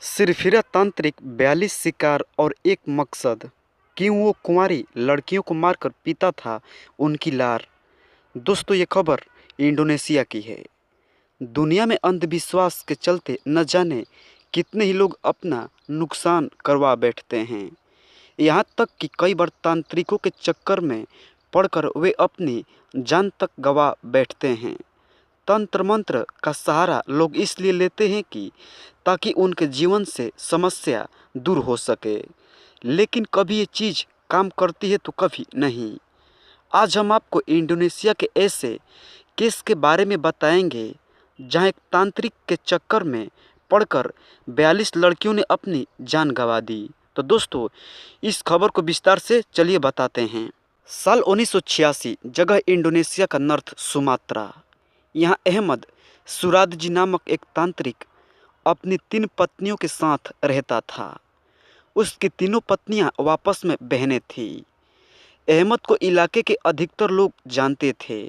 सिरफिरा तांत्रिक 42 शिकार और एक मकसद। क्यों वो कुंवारी लड़कियों को मारकर पीता था उनकी लार। दोस्तों, ये खबर इंडोनेशिया की है। दुनिया में अंधविश्वास के चलते न जाने कितने ही लोग अपना नुकसान करवा बैठते हैं। यहाँ तक कि कई बार तांत्रिकों के चक्कर में पड़कर वे अपनी जान तक गंवा बैठते हैं। तंत्र मंत्र का सहारा लोग इसलिए लेते हैं कि ताकि उनके जीवन से समस्या दूर हो सके, लेकिन कभी ये चीज़ काम करती है तो कभी नहीं। आज हम आपको इंडोनेशिया के ऐसे केस के बारे में बताएंगे जहां एक तांत्रिक के चक्कर में पड़कर 42 लड़कियों ने अपनी जान गंवा दी। तो दोस्तों, इस खबर को विस्तार से चलिए बताते हैं। साल 1986, जगह इंडोनेशिया का नॉर्थ सुमात्रा। यहाँ अहमद सुरादजी नामक एक तांत्रिक अपनी 3 पत्नियों के साथ रहता था। उसकी तीनों पत्नियां आपस में बहनें थीं। अहमद को इलाके के अधिकतर लोग जानते थे,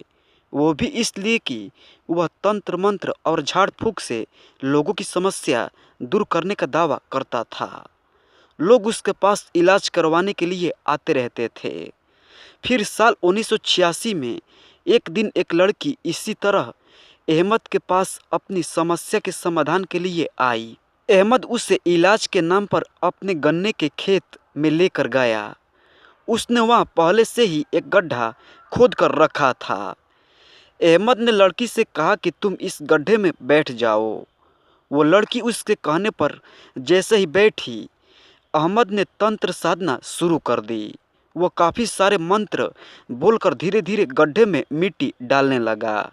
वो भी इसलिए कि वह तंत्र मंत्र और झाड़ फूक से लोगों की समस्या दूर करने का दावा करता था। लोग उसके पास इलाज करवाने के लिए आते रहते थे। फिर साल 1986 में एक दिन एक लड़की इसी तरह अहमद के पास अपनी समस्या के समाधान के लिए आई। अहमद उसे इलाज के नाम पर अपने गन्ने के खेत में लेकर गया। उसने वहां पहले से ही एक गड्ढा खोद कर रखा था। अहमद ने लड़की से कहा कि तुम इस गड्ढे में बैठ जाओ। वो लड़की उसके कहने पर जैसे ही बैठी, अहमद ने तंत्र साधना शुरू कर दी। वो काफ़ी सारे मंत्र बोलकर धीरे धीरे गड्ढे में मिट्टी डालने लगा।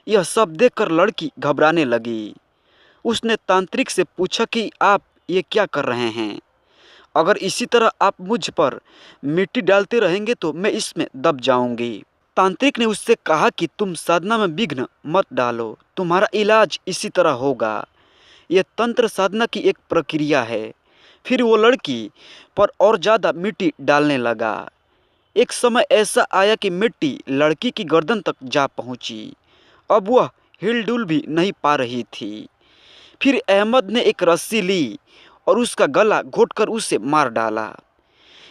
यह सब देखकर लड़की घबराने लगी। उसने तांत्रिक से पूछा कि आप ये क्या कर रहे हैं? अगर इसी तरह आप मुझ पर मिट्टी डालते रहेंगे तो मैं इसमें दब जाऊंगी। तांत्रिक ने उससे कहा कि तुम साधना में विघ्न मत डालो, तुम्हारा इलाज इसी तरह होगा। यह तंत्र साधना की एक प्रक्रिया है। फिर वो लड़की पर और ज़्यादा मिट्टी डालने लगा। एक समय ऐसा आया कि मिट्टी लड़की की गर्दन तक जा पहुंची। अब वह हिलडुल भी नहीं पा रही थी। फिर अहमद ने एक रस्सी ली और उसका गला घोंटकर उसे मार डाला।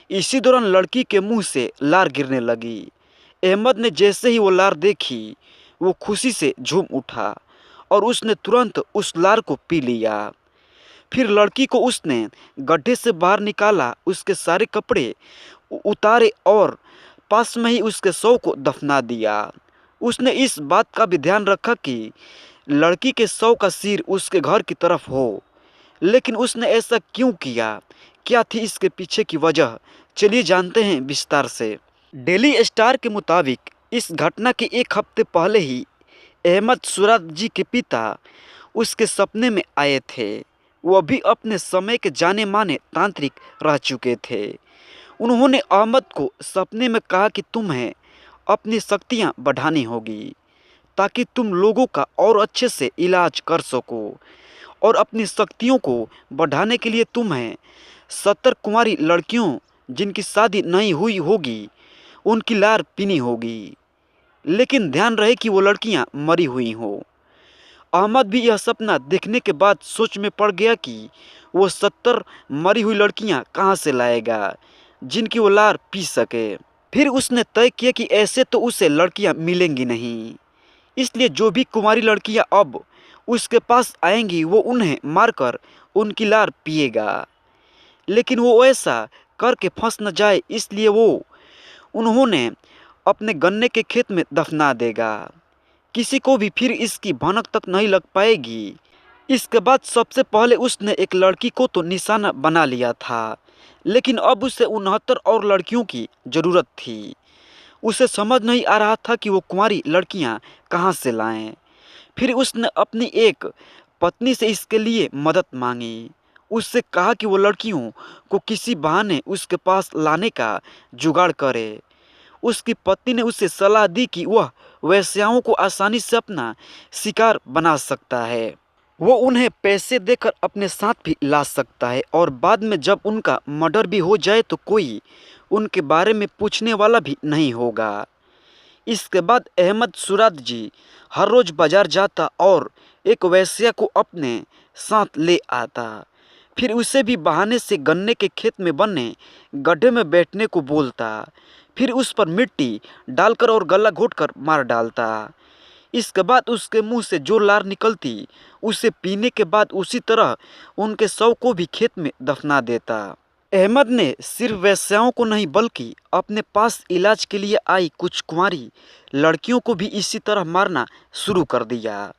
इसी दौरान लड़की के मुंह से लार गिरने लगी। अहमद ने जैसे ही वो लार देखी, वो खुशी से झूम उठा और उसने तुरंत उस लार को पी लिया। फिर लड़की को उसने गड्ढे से बाहर निकाला, उसके सारे कपड़े उतारे और पास में ही उसके शव को दफना दिया। उसने इस बात का भी ध्यान रखा कि लड़की के शव का सिर उसके घर की तरफ हो। लेकिन उसने ऐसा क्यों किया? क्या थी इसके पीछे की वजह? चलिए जानते हैं विस्तार से। डेली स्टार के मुताबिक इस घटना के एक हफ्ते पहले ही अहमद सुराद जी के पिता उसके सपने में आए थे। वह भी अपने समय के जाने माने तांत्रिक रह चुके थे। उन्होंने अहमद को सपने में कहा कि तुम्हें अपनी शक्तियां बढ़ानी होगी ताकि तुम लोगों का और अच्छे से इलाज कर सको, और अपनी शक्तियों को बढ़ाने के लिए तुम्हें 70 कुंवारी लड़कियों जिनकी शादी नहीं हुई होगी उनकी लार पीनी होगी। लेकिन ध्यान रहे कि वो लड़कियां मरी हुई हों। अहमद भी यह सपना देखने के बाद सोच में पड़ गया कि वो 70 मरी हुई लड़कियां कहाँ से लाएगा जिनकी वो लार पी सके। फिर उसने तय किया कि ऐसे तो उसे लड़कियां मिलेंगी नहीं, इसलिए जो भी कुंवारी लड़कियां अब उसके पास आएंगी वो उन्हें मारकर उनकी लार पिएगा। लेकिन वो ऐसा करके फंस न जाए, इसलिए उन्होंने अपने गन्ने के खेत में दफना देगा। किसी को भी फिर इसकी भनक तक नहीं लग पाएगी। इसके बाद सबसे पहले उसने एक लड़की को तो निशाना बना लिया था, लेकिन अब उसे 69 और लड़कियों की ज़रूरत थी। उसे समझ नहीं आ रहा था कि वो कुंवारी लड़कियां कहां से लाएं। फिर उसने अपनी एक पत्नी से इसके लिए मदद मांगी। उससे कहा कि वो लड़कियों को किसी बहाने उसके पास लाने का जुगाड़ करे। उसकी पत्नी ने उसे सलाह दी कि वह वेश्याओं को आसानी से अपना शिकार बना सकता है। वो उन्हें पैसे देकर अपने साथ भी ला सकता है, और बाद में जब उनका मर्डर भी हो जाए तो कोई उनके बारे में पूछने वाला भी नहीं होगा। इसके बाद अहमद सुराद जी हर रोज़ बाजार जाता और एक वेश्या को अपने साथ ले आता। फिर उसे भी बहाने से गन्ने के खेत में बने गड्ढे में बैठने को बोलता। फिर उस पर मिट्टी डालकर और गला घोटकर मार डालता। इसके बाद उसके मुंह से जो लार निकलती उसे पीने के बाद उसी तरह उनके शव को भी खेत में दफना देता। अहमद ने सिर्फ वेश्याओं को नहीं बल्कि अपने पास इलाज के लिए आई कुछ कुंवारी लड़कियों को भी इसी तरह मारना शुरू कर दिया।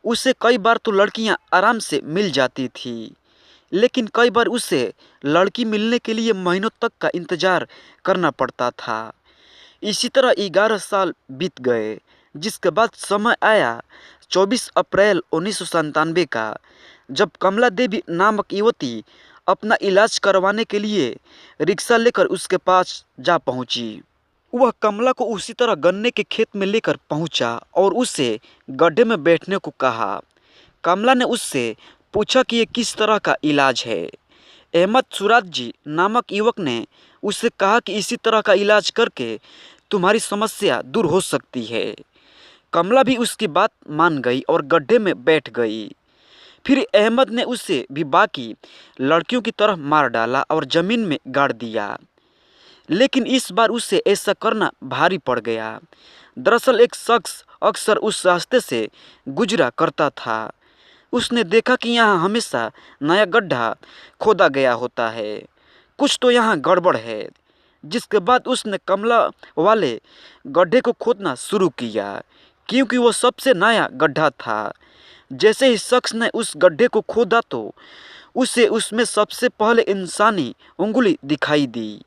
उसे कई बार तो लड़कियां आराम से मिल जाती थी, लेकिन कई बार उसे लड़की मिलने के लिए महीनों तक का इंतजार करना पड़ता था। इसी तरह 11 साल बीत गए, जिसके बाद समय आया 24 अप्रैल 1997 का, जब कमला देवी नामक युवती अपना इलाज करवाने के लिए रिक्शा लेकर उसके पास जा पहुंची। वह कमला को उसी तरह गन्ने के खेत में लेकर पहुंचा और उसे गड्ढे में बैठने को कहा। कमला ने उससे पूछा कि ये किस तरह का इलाज है। अहमद सुराजी नामक युवक ने उससे कहा कि इसी तरह का इलाज करके तुम्हारी समस्या दूर हो सकती है। कमला भी उसकी बात मान गई और गड्ढे में बैठ गई। फिर अहमद ने उसे भी बाकी लड़कियों की तरह मार डाला और ज़मीन में गाड़ दिया, लेकिन इस बार उसे ऐसा करना भारी पड़ गया। दरअसल एक शख्स अक्सर उस रास्ते से गुजरा करता था। उसने देखा कि यहाँ हमेशा नया गड्ढा खोदा गया होता है, कुछ तो यहाँ गड़बड़ है। जिसके बाद उसने कमला वाले गड्ढे को खोदना शुरू किया, क्योंकि वो सबसे नया गड्ढा था। जैसे ही शख्स ने उस गड्ढे को खोदा तो उसे उसमें सबसे पहले इंसानी उंगली दिखाई दी।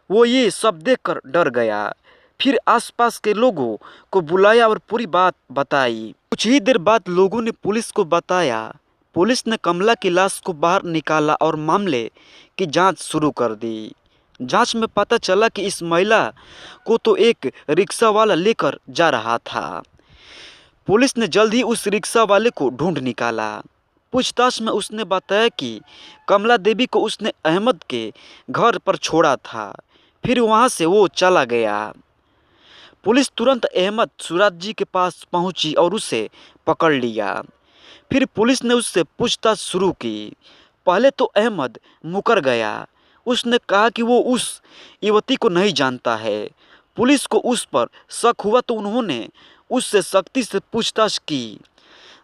वो ये सब देखकर डर गया। फिर आसपास के लोगों को बुलाया और पूरी बात बताई। कुछ ही देर बाद लोगों ने पुलिस को बताया। पुलिस ने कमला की लाश को बाहर निकाला और मामले की जांच शुरू कर दी। जांच में पता चला कि इस महिला को तो एक रिक्शा वाला लेकर जा रहा था। पुलिस ने जल्द ही उस रिक्शा वाले को ढूंढ निकाला। पूछताछ में उसने बताया कि कमला देवी को उसने अहमद के घर पर छोड़ा था, फिर वहां से वो चला गया। पुलिस तुरंत अहमद सुराजी के पास पहुंची और उसे पकड़ लिया। फिर पुलिस ने उससे पूछताछ शुरू की। पहले तो अहमद मुकर गया। उसने कहा कि वो उस युवती को नहीं जानता है। पुलिस को उस पर शक हुआ तो उन्होंने उससे सख्ती से पूछताछ की।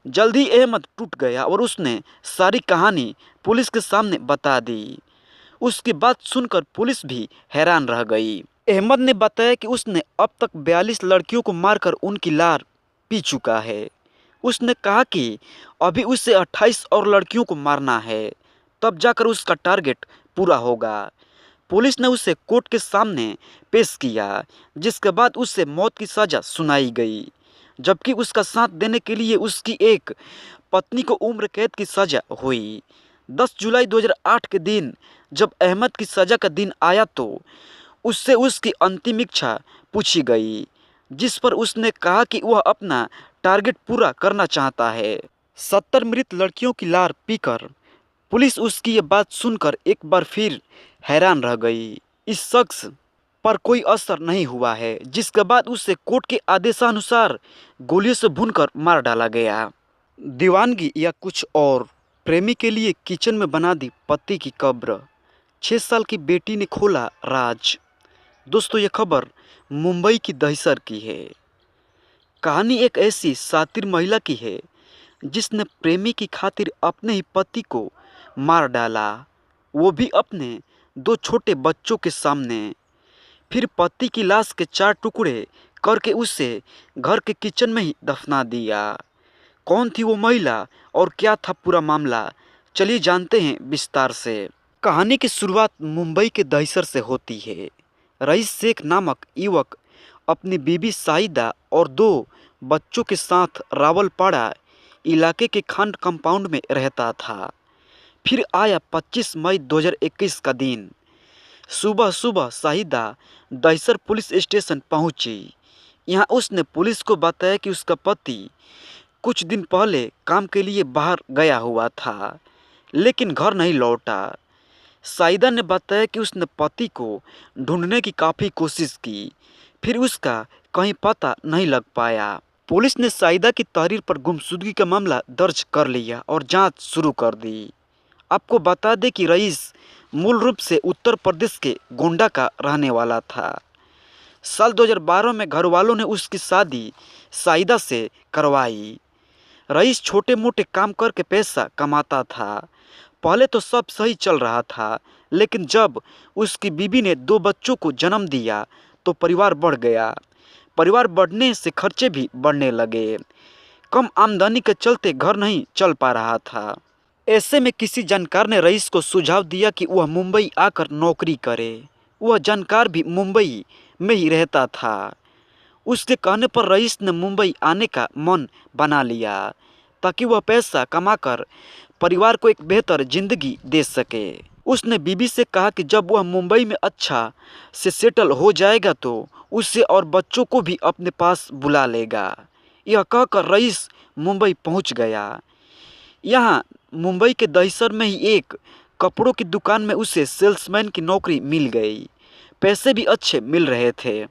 जल्दी अहमद टूट गया और उसने सारी कहानी पुलिस के सामने बता दी। उसकी बात सुनकर पुलिस भी हैरान रह गई। अहमद ने बताया कि उसने अब तक 42 लड़कियों को मारकर उनकी लार पी चुका है। उसने कहा कि अभी उसे 28 और लड़कियों को मारना है, तब जाकर उसका टारगेट पूरा होगा। पुलिस ने उसे कोर्ट के सामने पेश किया, जिसके बाद उसे मौत की सज़ा सुनाई गई, जबकि उसका साथ देने के लिए उसकी एक पत्नी को उम्र कैद की सज़ा हुई। 10 जुलाई 2008 के दिन जब अहमद की सज़ा का दिन आया तो उससे उसकी अंतिम इच्छा पूछी गई, जिस पर उसने कहा कि वह अपना टारगेट पूरा करना चाहता है। 70 मृत लड़कियों की लार पीकर पुलिस उसकी ये बात सुनकर एक बार फिर हैरान रह गई। इस शख्स पर कोई असर नहीं हुआ है, जिसके बाद उसे कोर्ट के आदेशानुसार गोलियों से भूनकर मार डाला गया। दीवानगी या कुछ और, प्रेमी के लिए किचन में बना दी पति की कब्र, 6 साल की बेटी ने खोला राज। दोस्तों, ये खबर मुंबई की दहिसर की है। कहानी एक ऐसी शातिर महिला की है जिसने प्रेमी की खातिर अपने ही पति को मार डाला, वो भी अपने 2 छोटे बच्चों के सामने। फिर पति की लाश के 4 टुकड़े करके उसे घर के किचन में ही दफना दिया। कौन थी वो महिला और क्या था पूरा मामला, चलिए जानते हैं विस्तार से। कहानी की शुरुआत मुंबई के दहिसर से होती है। रईस शेख नामक युवक अपनी बीवी साहिदा और 2 बच्चों के साथ रावलपाड़ा इलाके के खंड कंपाउंड में रहता था। फिर आया 25 मई 2021 का दिन। सुबह सुबह साहिदा दहिसर पुलिस स्टेशन पहुंची। यहाँ उसने पुलिस को बताया कि उसका पति कुछ दिन पहले काम के लिए बाहर गया हुआ था, लेकिन घर नहीं लौटा। साहिदा ने बताया कि उसने पति को ढूंढने की काफ़ी कोशिश की, फिर उसका कहीं पता नहीं लग पाया। पुलिस ने साहिदा की तहरीर पर गुमशुदगी का मामला दर्ज कर लिया और जांच शुरू कर दी। आपको बता दें कि रईस मूल रूप से उत्तर प्रदेश के गोंडा का रहने वाला था। साल 2012 में घरवालों ने उसकी शादी साइदा से करवाई। रईस छोटे मोटे काम करके पैसा कमाता था। पहले तो सब सही चल रहा था, लेकिन जब उसकी बीवी ने 2 बच्चों को जन्म दिया तो परिवार बढ़ गया। परिवार बढ़ने से खर्चे भी बढ़ने लगे। कम आमदनी के चलते घर नहीं चल पा रहा था। ऐसे में किसी जानकार ने रईस को सुझाव दिया कि वह मुंबई आकर नौकरी करे। वह जानकार भी मुंबई में ही रहता था। उसके कहने पर रईस ने मुंबई आने का मन बना लिया ताकि वह पैसा कमाकर परिवार को एक बेहतर जिंदगी दे सके। उसने बीबी से कहा कि जब वह मुंबई में अच्छा से सेटल हो जाएगा तो उसे और बच्चों को भी अपने पास बुला लेगा। यह कहकर रईस मुंबई पहुंच गया। यहाँ मुंबई के दहिसर में ही एक कपड़ों की दुकान में उसे सेल्समैन की नौकरी मिल गई। पैसे भी अच्छे मिल रहे थे।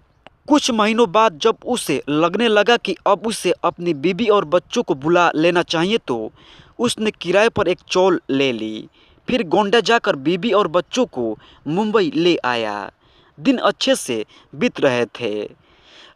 कुछ महीनों बाद जब उसे लगने लगा कि अब उसे अपनी बीवी और बच्चों को बुला लेना चाहिए तो उसने किराए पर एक चॉल ले ली। फिर गोंडा जाकर बीवी और बच्चों को मुंबई ले आया। दिन अच्छे से बीत रहे थे।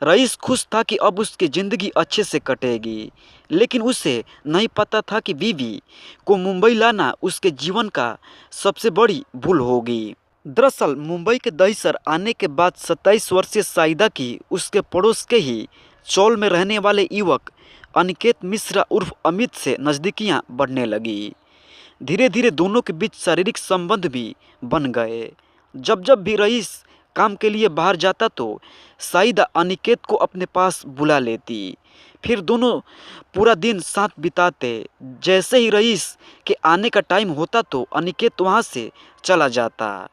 रईस खुश था कि अब उसकी ज़िंदगी अच्छे से कटेगी, लेकिन उसे नहीं पता था कि बीवी को मुंबई लाना उसके जीवन का सबसे बड़ी भूल होगी। दरअसल मुंबई के दहिसर आने के बाद 27 वर्षीय साइदा की उसके पड़ोस के ही चौल में रहने वाले युवक अनिकेत मिश्रा उर्फ अमित से नज़दीकियां बढ़ने लगी। धीरे धीरे दोनों के बीच शारीरिक संबंध भी बन गए। जब जब भी रईस काम के लिए बाहर जाता तो साइदा अनिकेत को अपने पास बुला लेती। फिर दोनों पूरा दिन साथ बिताते। जैसे ही रईस के आने का टाइम होता तो अनिकेत वहाँ से चला जाता।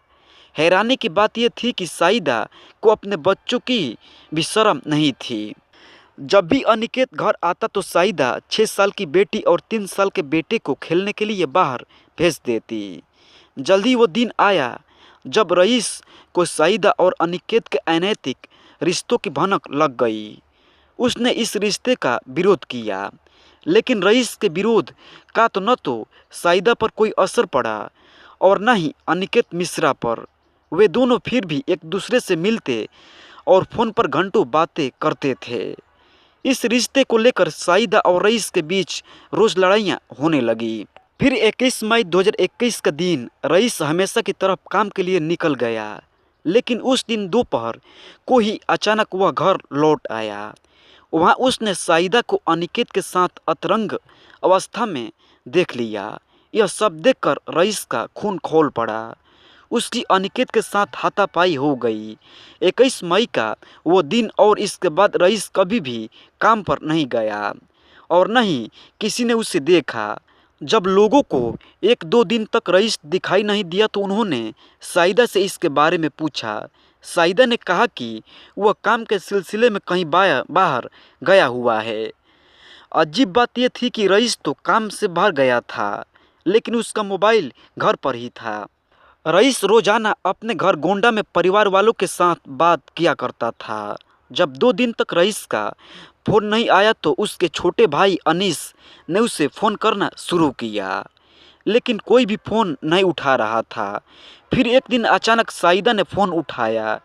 हैरानी की बात यह थी कि साइदा को अपने बच्चों की भी शर्म नहीं थी। जब भी अनिकेत घर आता तो साइदा 6 साल की बेटी और 3 साल के बेटे को खेलने के लिए बाहर भेज देती। जल्दी वो दिन आया जब रईस को साइदा और अनिकेत के अनैतिक रिश्तों की भनक लग गई। उसने इस रिश्ते का विरोध किया, लेकिन रईस के विरोध का तो न तो साइदा पर कोई असर पड़ा और न ही अनिकेत मिश्रा पर। वे दोनों फिर भी एक दूसरे से मिलते और फ़ोन पर घंटों बातें करते थे। इस रिश्ते को लेकर साइदा और रईस के बीच रोज़ लड़ाइयाँ होने लगी। फिर 21 मई 2021 का दिन रईस हमेशा की तरफ काम के लिए निकल गया, लेकिन उस दिन दोपहर को ही अचानक वह घर लौट आया। वहाँ उसने साइदा को अनिकेत के साथ अतरंग अवस्था में देख लिया। यह सब देखकर रईस का खून खौल पड़ा। उसकी अनिकेत के साथ हाथापाई हो गई। 21 मई का वो दिन और इसके बाद रईस कभी भी काम पर नहीं गया और न ही किसी ने उसे देखा। जब लोगों को 1-2 दिन तक रईस दिखाई नहीं दिया तो उन्होंने साइदा से इसके बारे में पूछा। साइदा ने कहा कि वह काम के सिलसिले में कहीं बाहर गया हुआ है। अजीब बात यह थी कि रईस तो काम से बाहर गया था, लेकिन उसका मोबाइल घर पर ही था। रईस रोजाना अपने घर गोंडा में परिवार वालों के साथ बात किया करता था। जब 2 दिन तक रईस का फ़ोन नहीं आया तो उसके छोटे भाई अनीस ने उसे फ़ोन करना शुरू किया, लेकिन कोई भी फ़ोन नहीं उठा रहा था। फिर एक दिन अचानक साइदा ने फ़ोन उठाया।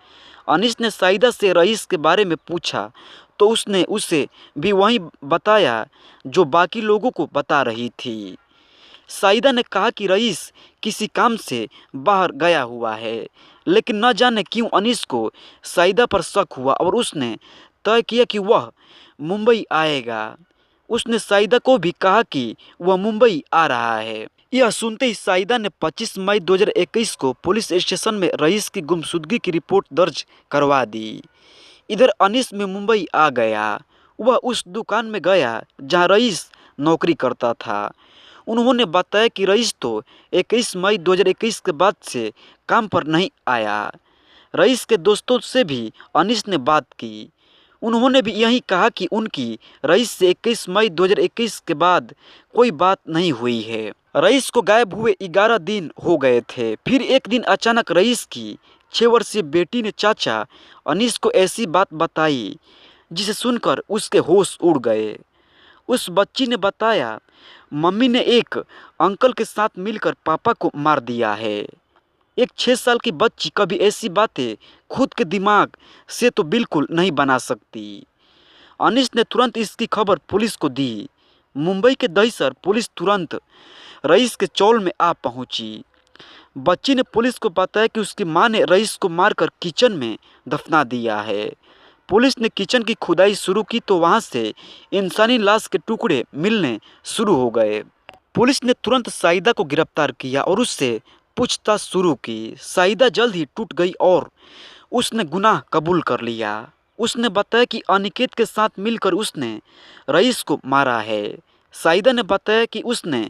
अनीस ने साइदा से रईस के बारे में पूछा तो उसने उसे भी वही बताया जो बाकी लोगों को बता रही थी। साइदा ने कहा कि रईस किसी काम से बाहर गया हुआ है, लेकिन न जाने क्यों अनीस को साइदा पर शक हुआ और उसने तय किया कि वह मुंबई आएगा। उसने साइदा को भी कहा कि वह मुंबई आ रहा है। यह सुनते ही साइदा ने 25 मई 2021 को पुलिस स्टेशन में रईस की गुमशुदगी की रिपोर्ट दर्ज करवा दी। इधर अनीस में मुंबई आ गया। वह उस दुकान में गया जहां रईस नौकरी करता था। उन्होंने बताया कि रईस तो 21 मई 2021 के बाद से काम पर नहीं आया। रईस के दोस्तों से भी अनीस ने बात की। उन्होंने भी यही कहा कि उनकी रईस से 21 मई 2021 के बाद कोई बात नहीं हुई है। रईस को गायब हुए 11 दिन हो गए थे। फिर एक दिन अचानक रईस की 6 वर्षीय बेटी ने चाचा अनीस को ऐसी बात बताई जिसे सुनकर उसके होश उड़ गए। उस बच्ची ने बताया, मम्मी ने एक अंकल के साथ मिलकर पापा को मार दिया है। एक 6 साल की बच्ची कभी ऐसी बातें खुद के दिमाग से तो बिल्कुल नहीं बना सकती। अनीस ने तुरंत इसकी खबर पुलिस को दी। मुंबई के दहिसर पुलिस तुरंत रईस के चौल में आ पहुंची। बच्ची ने पुलिस को बताया कि उसकी मां ने रईस को मारकर किचन में दफना दिया है। पुलिस ने किचन की खुदाई शुरू की तो वहां से इंसानी लाश के टुकड़े मिलने शुरू हो गए। पुलिस ने तुरंत साइदा को गिरफ्तार किया और उससे पूछताछ शुरू की। साइदा जल्द ही टूट गई और उसने गुनाह कबूल कर लिया। उसने बताया कि अनिकेत के साथ मिलकर उसने रईस को मारा है। साइदा ने बताया कि उसने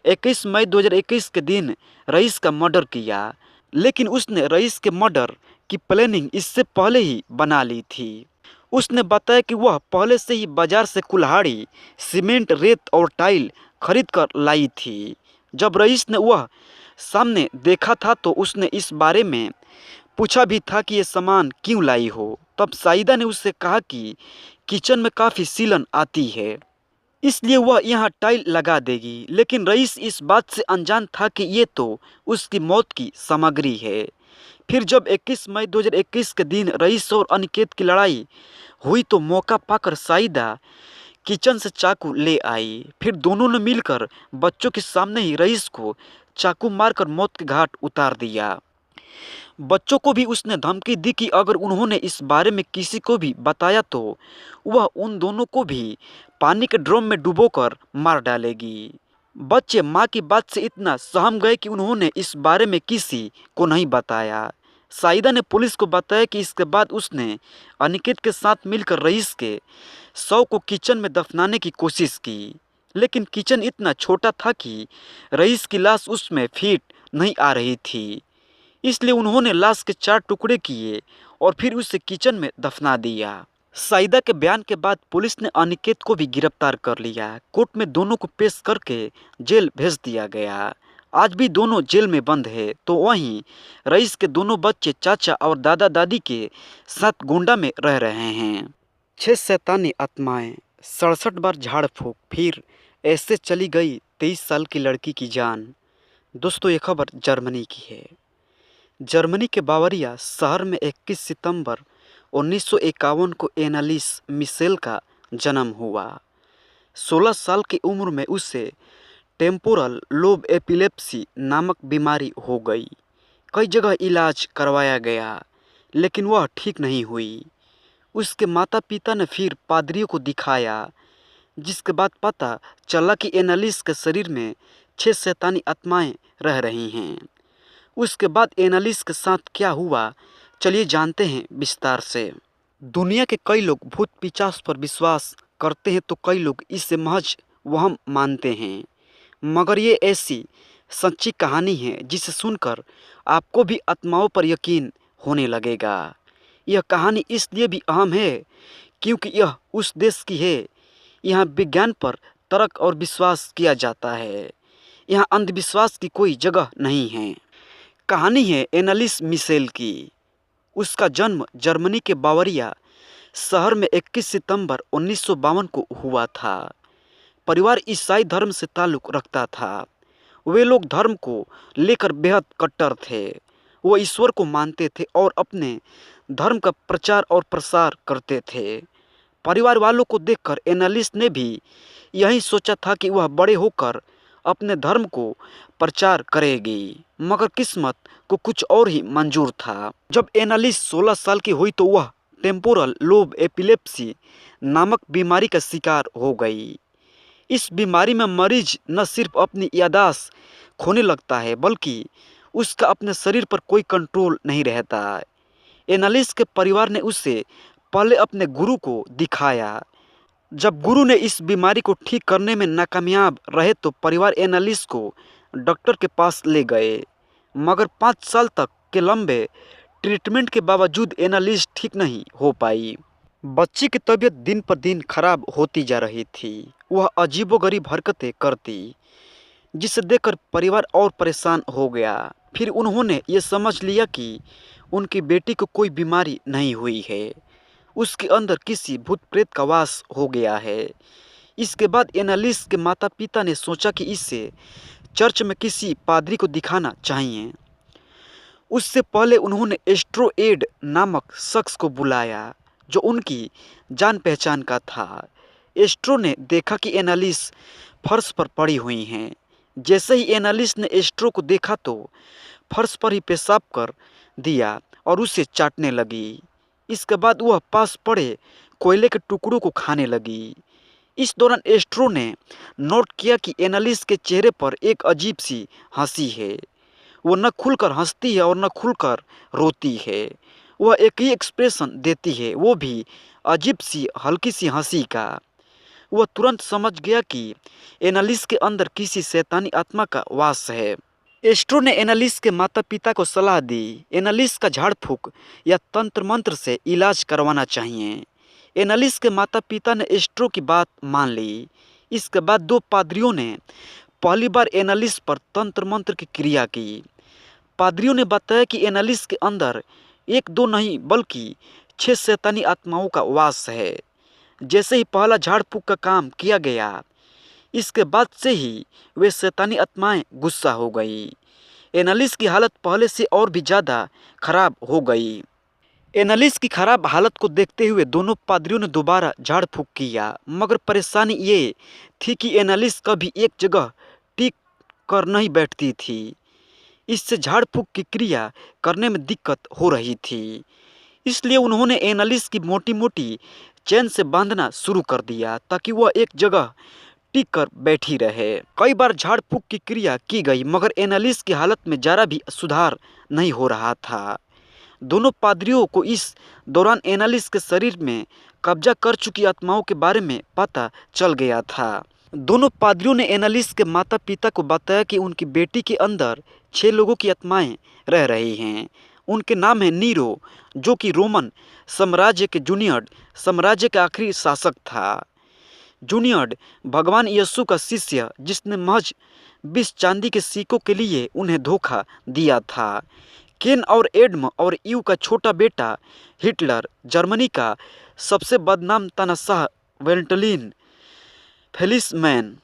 21 मई 2021 के दिन रईस का मर्डर किया, लेकिन उसने रईस के मर्डर की प्लानिंग इससे पहले ही बना ली थी। उसने बताया कि वह पहले से ही बाजार से कुल्हाड़ी, सीमेंट, रेत और टाइल खरीद कर लाई थी। जब रईस ने वह सामने देखा था तो उसने इस बारे में पूछा भी था कि ये सामान क्यों लाई हो। तब साइदा ने उससे कहा कि किचन में काफ़ी सीलन आती है, इसलिए वह यहाँ टाइल लगा देगी। लेकिन रईस इस बात से अनजान था कि ये तो उसकी मौत की सामग्री है। फिर जब 21 मई 2021 के दिन रईस और अनिकेत की लड़ाई हुई तो मौका पाकर साइदा किचन से चाकू ले आई। फिर दोनों ने मिलकर बच्चों के सामने ही रईस को चाकू मारकर मौत के घाट उतार दिया। बच्चों को भी उसने धमकी दी कि अगर उन्होंने इस बारे में किसी को भी बताया तो वह उन दोनों को भी पानी के ड्रम में डुबोकर मार डालेगी। बच्चे माँ की बात से इतना सहम गए कि उन्होंने इस बारे में किसी को नहीं बताया। साइदा ने पुलिस को बताया कि इसके बाद उसने अनिकेत के साथ मिलकर रईस के शव को किचन में दफनाने की कोशिश की, लेकिन किचन इतना छोटा था कि रईस की लाश उसमें फिट नहीं आ रही थी। इसलिए उन्होंने लाश के 4 टुकड़े किए और फिर उसे किचन में दफना दिया। साइदा के बयान के बाद पुलिस ने अनिकेत को भी गिरफ्तार कर लिया। कोर्ट में दोनों को पेश करके जेल भेज दिया गया। आज भी दोनों जेल में बंद है। तो वहीं रईस के दोनों बच्चे चाचा और दादा दादी के साथ गोंडा में रह रहे हैं। 6 शैतानी आत्माएं, 67 बार झाड़ फूंक, फिर ऐसे चली गई 23 साल की लड़की की जान। दोस्तों ये खबर जर्मनी की है। जर्मनी के बावरिया शहर में 21 सितंबर 1951 को एनालिस मिशेल का जन्म हुआ। 16 साल की उम्र में उसे टेम्पोरल लोब एपिलेप्सी नामक बीमारी हो गई। कई जगह इलाज करवाया गया लेकिन वह ठीक नहीं हुई। उसके माता पिता ने फिर पादरियों को दिखाया, जिसके बाद पता चला कि एनालिस के शरीर में 6 शैतानी आत्माएं रह रही हैं। उसके बाद एनालिस के साथ क्या हुआ, चलिए जानते हैं विस्तार से। दुनिया के कई लोग भूत पिशाच पर विश्वास करते हैं तो कई लोग इसे महज वहम मानते हैं, मगर ये ऐसी सच्ची कहानी है जिसे सुनकर आपको भी आत्माओं पर यकीन होने लगेगा। यह कहानी इसलिए भी अहम है क्योंकि यह उस देश की है यहाँ विज्ञान पर तर्क और विश्वास किया जाता है। यहाँ अंधविश्वास की कोई जगह नहीं है। कहानी है एनालिस मिशेल की। उसका जन्म जर्मनी के बावरिया शहर में 21 सितंबर 1952 को हुआ था। परिवार ईसाई धर्म से ताल्लुक़ रखता था। वे लोग धर्म को लेकर बेहद कट्टर थे। वो ईश्वर को मानते थे और अपने धर्म का प्रचार और प्रसार करते थे। परिवार वालों को देखकर एनालिस ने भी यही सोचा था कि वह बड़े होकर अपने धर्म को प्रचार करेगी, मगर किस्मत को कुछ और ही मंजूर था। जब एनालिस 16 साल की हुई तो वह टेम्पोरल लोब एपिलेप्सी नामक बीमारी का शिकार हो गई। इस बीमारी में मरीज न सिर्फ अपनी याददाश्त खोने लगता है बल्कि उसका अपने शरीर पर कोई कंट्रोल नहीं रहता। एनालिस के परिवार ने उसे पहले अपने गुरु को दिखाया। जब गुरु ने इस बीमारी को ठीक करने में नाकामयाब रहे तो परिवार एनालिस को डॉक्टर के पास ले गए, मगर 5 साल तक के लंबे ट्रीटमेंट के बावजूद एनालिस ठीक नहीं हो पाई। बच्ची की तबीयत दिन पर दिन खराब होती जा रही थी। वह अजीबोगरीब हरकतें करती, जिसे देखकर परिवार और परेशान हो गया। फिर उन्होंने ये समझ लिया कि उनकी बेटी को कोई बीमारी नहीं हुई है, उसके अंदर किसी भूत प्रेत का वास हो गया है। इसके बाद एनालिस के माता पिता ने सोचा कि इसे चर्च में किसी पादरी को दिखाना चाहिए। उससे पहले उन्होंने एस्ट्रोएड नामक शख्स को बुलाया जो उनकी जान पहचान का था। एस्ट्रो ने देखा कि एनालिस फर्श पर पड़ी हुई हैं। जैसे ही एनालिस ने एस्ट्रो को देखा तो फर्श पर ही पेशाब कर दिया और उसे चाटने लगी। इसके बाद वह पास पड़े कोयले के टुकड़ों को खाने लगी। इस दौरान एस्ट्रो ने नोट किया कि एनालिस के चेहरे पर एक अजीब सी हंसी है। वो न खुलकर हंसती है और न खुलकर रोती है। वह एक ही एक्सप्रेशन देती है, वो भी अजीब सी हल्की सी हंसी का। वह तुरंत समझ गया कि एनालिस के अंदर किसी शैतानी आत्मा का वास है। एस्ट्रो ने एनालिस के माता पिता को सलाह दी एनालिस का झाड़ फूक या तंत्र मंत्र से इलाज करवाना चाहिए। एनालिस के माता पिता ने एस्ट्रो की बात मान ली। इसके बाद दो पादरियों ने पहली बार एनालिस पर तंत्र मंत्र की क्रिया की। पादरियों ने बताया कि एनालिस के अंदर एक दो नहीं बल्कि 6 शैतानी आत्माओं का वास है। जैसे ही पहला झाड़ फूक का काम किया गया, इसके बाद से ही वे शैतानी आत्माएं गुस्सा हो गई। एनालिस की हालत पहले से और भी ज़्यादा खराब हो गई। एनालिस की खराब हालत को देखते हुए दोनों पादरियों ने दोबारा झाड़ फूक किया, मगर परेशानी ये थी कि एनालिस कभी एक जगह टिक कर नहीं बैठती थी। इससे झाड़ फूक की क्रिया करने में दिक्कत हो रही थी। इसलिए उन्होंने एनालिस की मोटी मोटी चैन से बांधना शुरू कर दिया ताकि वह एक जगह टिक कर बैठी रहे। कई बार झाड़ फूक की क्रिया की गई, मगर एनालिस की हालत में जरा भी सुधार नहीं हो रहा था। दोनों पादरियों को इस दौरान एनालिस के शरीर में कब्जा कर चुकी आत्माओं के बारे में पता चल गया था। दोनों पादरियों ने एनालिस के माता पिता को बताया कि उनकी बेटी के अंदर 6 लोगों की आत्माएं रह रही हैं। उनके नाम है नीरो, जो कि रोमन साम्राज्य के जूनियर साम्राज्य का आखिरी शासक था। जूनियर भगवान यीशु का शिष्य जिसने महज 20 चांदी के सिक्कों के लिए उन्हें धोखा दिया था। केन और एडम और यू का छोटा बेटा हिटलर, जर्मनी का सबसे बदनाम तानाशाह वेल्टलिन फेलिसमैन,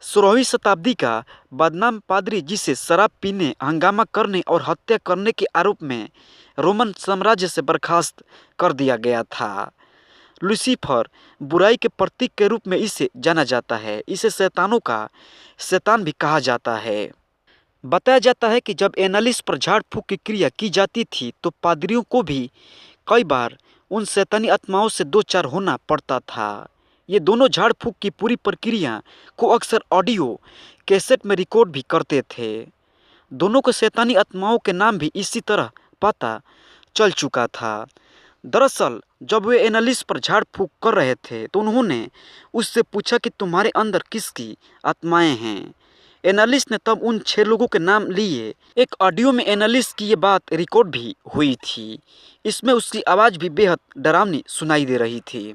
16वीं शताब्दी का बदनाम पादरी जिसे शराब पीने, हंगामा करने और हत्या करने के आरोप में रोमन साम्राज्य से बर्खास्त कर दिया गया था। लूसीफर बुराई के प्रतीक के रूप में इसे जाना जाता है। इसे शैतानों का शैतान भी कहा जाता है। बताया जाता है कि जब एनालिस पर झाड़ फूक की क्रिया की जाती थी तो पादरियों को भी कई बार उन शैतानी आत्माओं से दो चार होना पड़ता था। ये दोनों झाड़ फूक की पूरी प्रक्रिया को अक्सर ऑडियो कैसेट में रिकॉर्ड भी करते थे। दोनों को शैतानी आत्माओं के नाम भी इसी तरह पता चल चुका था। दरअसल जब वे एनालिस पर झाड़ फूक कर रहे थे तो उन्होंने उससे पूछा कि तुम्हारे अंदर किसकी आत्माएं हैं। एनालिस ने तब उन 6 लोगों के नाम लिए। एक ऑडियो में एनालिस की ये बात रिकॉर्ड भी हुई थी। इसमें उसकी आवाज़ भी बेहद डरावनी सुनाई दे रही थी।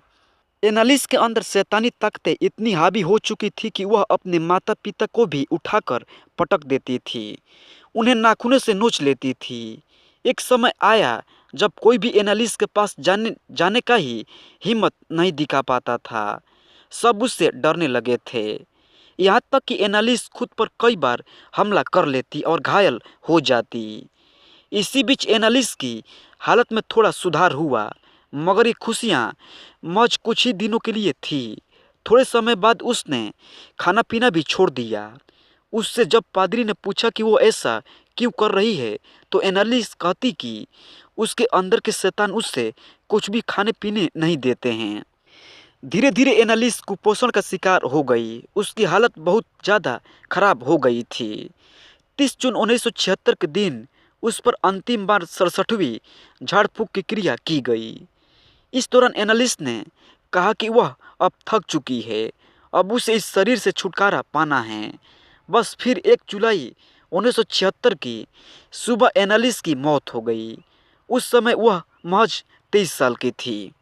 एनालिस के अंदर शैतानी ताकतें इतनी हावी हो चुकी थी कि वह अपने माता पिता को भी उठाकर पटक देती थी, उन्हें नाखूनों से नोच लेती थी। एक समय आया जब कोई भी एनालिस के पास जाने का ही हिम्मत नहीं दिखा पाता था। सब उससे डरने लगे थे, यहाँ तक कि एनालिस खुद पर कई बार हमला कर लेती और घायल हो जाती। इसी बीच एनालिस की हालत में थोड़ा सुधार हुआ, मगर ये खुशियाँ महज कुछ ही दिनों के लिए थी। थोड़े समय बाद उसने खाना पीना भी छोड़ दिया। उससे जब पादरी ने पूछा कि वो ऐसा क्यों कर रही है तो एनालिस कहती कि उसके अंदर के शैतान उससे कुछ भी खाने पीने नहीं देते हैं। धीरे धीरे एनालिस कुपोषण का शिकार हो गई। उसकी हालत बहुत ज़्यादा खराब हो गई थी। 30 जून 1976 के दिन उस पर अंतिम बार 67वीं झाड़ फूक की क्रिया की गई। इस दौरान एनालिस ने कहा कि वह अब थक चुकी है, अब उसे इस शरीर से छुटकारा पाना है। बस फिर 1 जुलाई 1976 की सुबह एनालिस की मौत हो गई। उस समय वह महज 23 साल की थी।